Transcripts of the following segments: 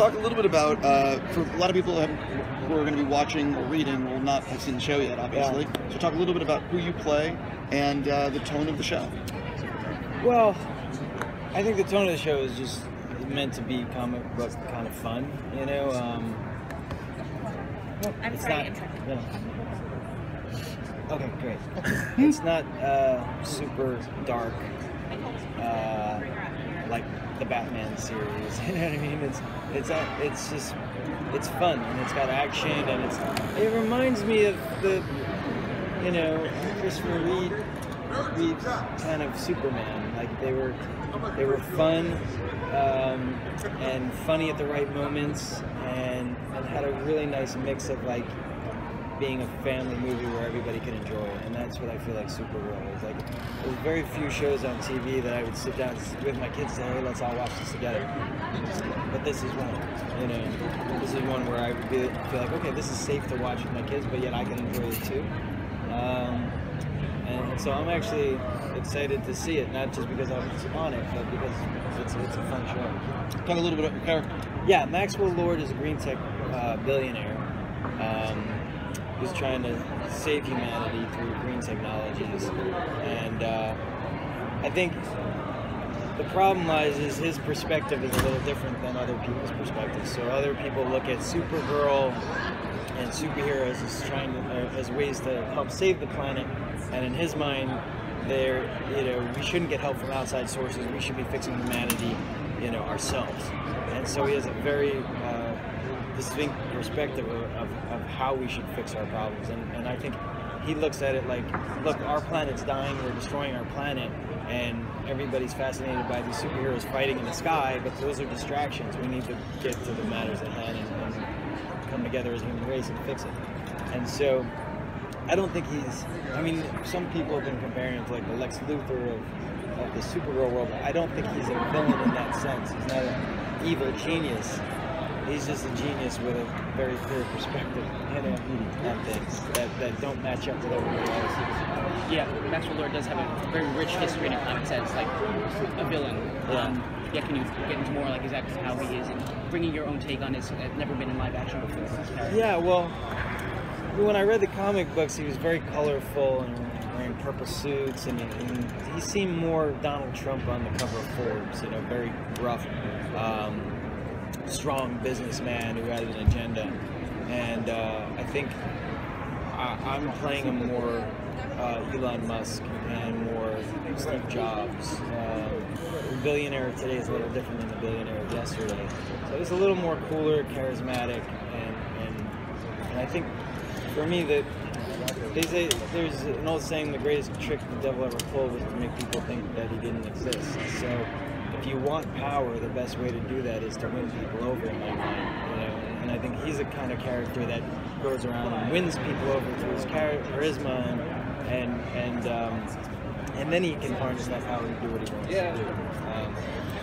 talk a little bit about, for a lot of people who are going to be watching or reading will not have seen the show yet, obviously. Yeah. So talk a little bit about who you play and the tone of the show. Well, I think the tone of the show is just meant to be comic book kind of fun, you know. I'm sorry, interrupted. Okay, great. It's not super dark like the Batman series. You know what I mean? It's fun and it's got action and it reminds me of the, you know, Christopher Reeve's kind of Superman. Like they were fun and funny at the right moments and had a really nice mix of like being a family movie where everybody can enjoy it, and that's what I feel like Supergirl is. Like, there's very few shows on TV that I would sit down with my kids and say, hey, let's all watch this together. But this is one, you know, this is one where I would feel like, okay, this is safe to watch with my kids, but yet I can enjoy it too. And so I'm actually excited to see it, not just because I was on it, but because it's a fun show. Talk a little bit about your character. Yeah, Maxwell Lord is a green tech billionaire who's trying to save humanity through green technologies. And I think the problem lies is his perspective is a little different than other people's perspectives. So other people look at Supergirl and superheroes as ways to help save the planet, and in his mind, we shouldn't get help from outside sources. We should be fixing humanity, you know, ourselves. And so he has a very distinct perspective of how we should fix our problems. And I think he looks at it like, look, our planet's dying, we're destroying our planet, and everybody's fascinated by these superheroes fighting in the sky, but those are distractions. We need to get to the matters at hand and come together as a human race and fix it. And so I don't think I mean, some people have been comparing him to like the Lex Luthor of the Supergirl world, but I don't think he's a villain in that sense. He's not an evil genius. He's just a genius with a very clear perspective, you know, on things that don't match up with everybody else. Yeah, Maxwell Lord does have a very rich history in a comic sense, like a villain. Yeah, can you get into more like exactly how he is and bringing your own take on this? I've never been in live action before. Yeah, well, when I read the comic books, he was very colorful and wearing purple suits, and he seemed more Donald Trump on the cover of Forbes, you know, very rough. Strong businessman who had an agenda, and I think I'm playing him more Elon Musk and more Steve Jobs. The billionaire today is a little different than the billionaire of yesterday, so he's a little more cooler, charismatic, and I think for me that they say there's an old saying, the greatest trick the devil ever pulled was to make people think that he didn't exist. So if you want power, the best way to do that is to win people over, in my mind, you know. And I think he's a kind of character that goes around and wins people over through his charisma, and then he can harness that power to do what he wants to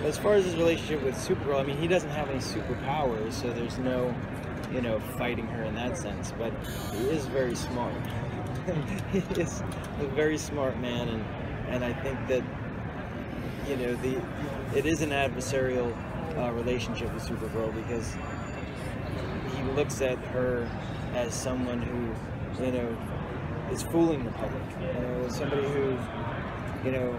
do. As far as his relationship with Supergirl, I mean, he doesn't have any superpowers, so there's no, you know, fighting her in that sense. But he is very smart. He is a very smart man, and I think that, you know, it is an adversarial relationship with Supergirl, because he looks at her as someone who, you know, is fooling the public. You know, somebody who, you know,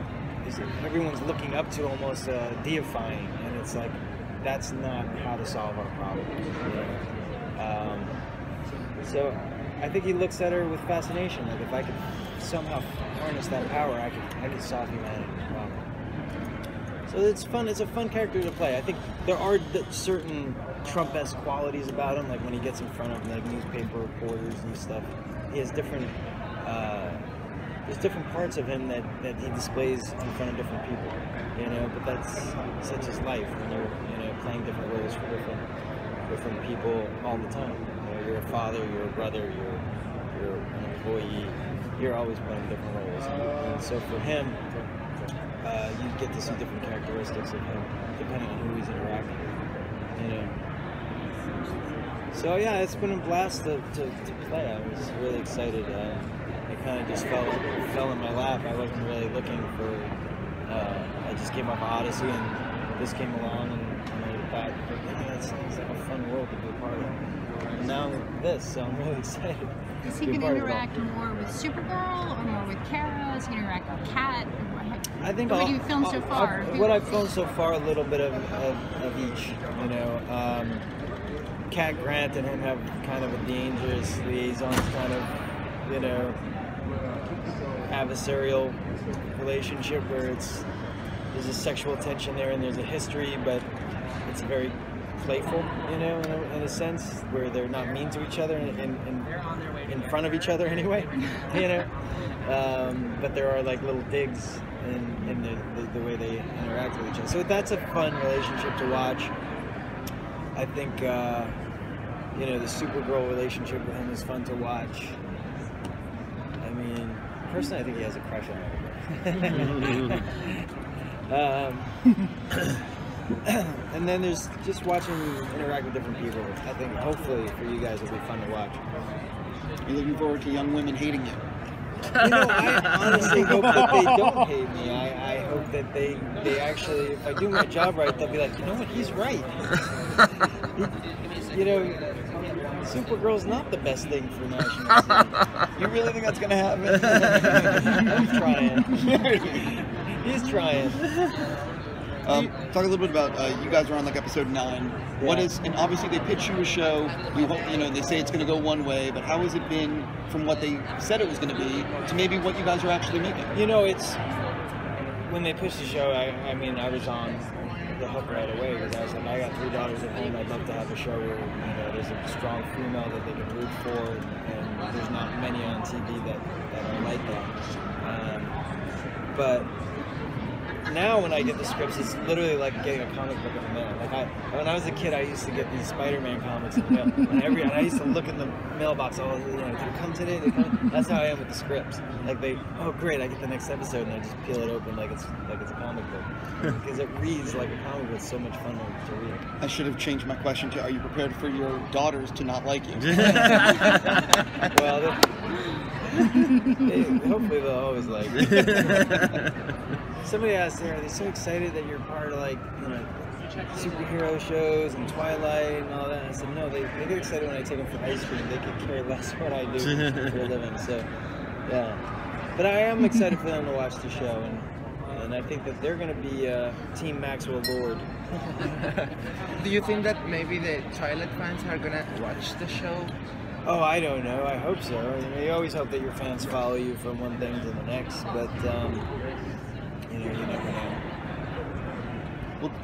everyone's looking up to, almost deifying, and it's like, that's not how to solve our problems. You know? So I think he looks at her with fascination. Like, if I could somehow harness that power, I could solve humanity's problem. So it's fun. It's a fun character to play. I think there are certain Trump-esque qualities about him, like when he gets in front of like newspaper reporters and stuff. He has different. There's different parts of him that he displays in front of different people. You know, but that's such his life when you're playing different roles for different people all the time. You know, you're a father, you're a brother, you're an employee. You're always playing different roles, and so for him. You get to see different characteristics of him depending on who he's interacting with. You know. So yeah, it's been a blast to play. I was really excited. It kind of just fell in my lap. I wasn't really looking for. I just came off Odyssey, and this came along, and I thought it's like a fun world to be a part of. And now this, so I'm really excited. Is he going to interact more with Supergirl or more with Kara? Is he going to interact with Kat? I think what have you filmed so far? What I've filmed so far, a little bit of each. You know, Kat Grant and him have kind of a dangerous liaison, kind of, you know, adversarial relationship where there's a sexual tension there and there's a history, but it's very playful, you know, in a sense, where they're not mean to each other in front of each other anyway, you know. But there are like little digs in the way they interact with each other. So that's a fun relationship to watch. I think, you know, the Supergirl relationship with him is fun to watch. I mean, personally, I think he has a crush on her. And then there's just watching you interact with different people. I think hopefully for you guys it'll be fun to watch. You're looking forward to young women hating you. You know, I honestly hope that they don't hate me. I hope that they actually, if I do my job right, they'll be like, you know what, he's right. You know, Supergirl's not the best thing for National TV. You really think that's going to happen? I'm trying. He's trying. Talk a little bit about you guys are on like episode 9. Yeah. What is, and obviously they pitch you a show. You know, they say it's going to go one way, but how has it been from what they said it was going to be to maybe what you guys are actually making? You know, it's when they pitched the show. I mean, I was on the hook right away because I was like, I got 3 daughters at home. I'd love to have a show where, you know, there's a strong female that they can root for, and there's not many on TV that are like that. But now when I get the scripts, it's literally like getting a comic book in the mail. Like when I was a kid, I used to get these Spider-Man comics in the mail, and I used to look in the mailbox. Oh, you know, did it come today? Did it come? That's how I am with the scripts. Like oh great, I get the next episode, and I just peel it open like it's a comic book because it reads like a comic book. It's so much fun to read. I should have changed my question to: are you prepared for your daughters to not like you? Well, hopefully they'll always like me. Somebody asked there, are they so excited that you're part of, like, you know, superhero shows and Twilight and all that? And I said, no, they get excited when I take them for ice cream. They could care less what I do for a living. So, yeah. But I am excited for them to watch the show, and I think that they're going to be Team Maxwell Lord. Do you think that maybe the Twilight fans are going to watch the show? Oh, I don't know. I hope so. I mean, you always hope that your fans follow you from one thing to the next, but you know, you never know.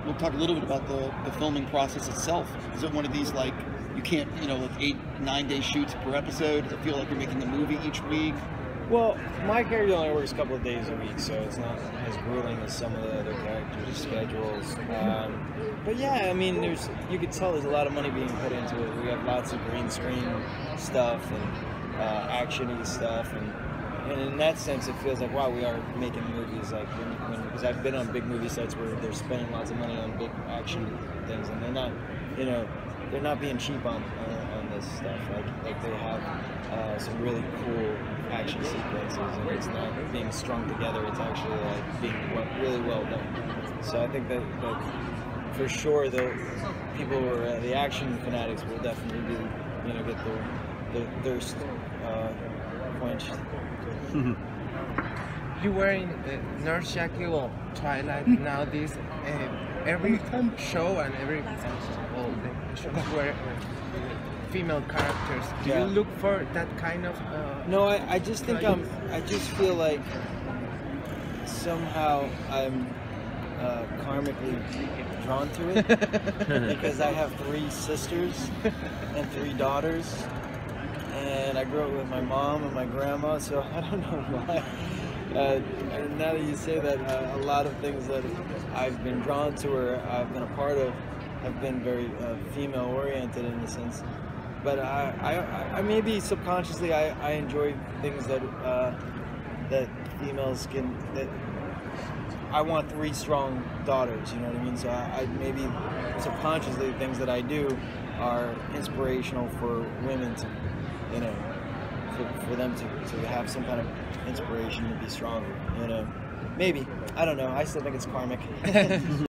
We'll talk a little bit about the filming process itself. Is it one of these, like, you can't, you know, like 8-9 day shoots per episode? Does it feel like you're making a movie each week? Well, my character only works a couple of days a week, so it's not as grueling as some of the other characters' schedules. But yeah, I mean, you could tell there's a lot of money being put into it. We have lots of green screen stuff and action-y stuff, and in that sense, it feels like, wow, we are making movies. Like because I've been on big movie sets where they're spending lots of money on big action things, and they're not, you know, they're not being cheap on this stuff. Like they have some really cool action sequences, and it's not being strung together. It's actually like being really well done. So I think that for sure the people who are the action fanatics will definitely be, you know, get their thirst quenched. You were in Nurse Jackie or Twilight. Now this every show and every the shows were female characters. Do you look for that kind of? No, I just think I just feel like somehow I'm karmically drawn to it because I have 3 sisters and 3 daughters, and I grew up with my mom and my grandma, so I don't know why. And now that you say that, a lot of things that I've been drawn to or I've been a part of have been very female-oriented in a sense. But I maybe subconsciously I enjoy things that that females can. That I want 3 strong daughters. You know what I mean? So I maybe subconsciously things that I do are inspirational for women to, you know, for them to have some kind of inspiration to be stronger. You know, maybe, I don't know. I still think it's karmic.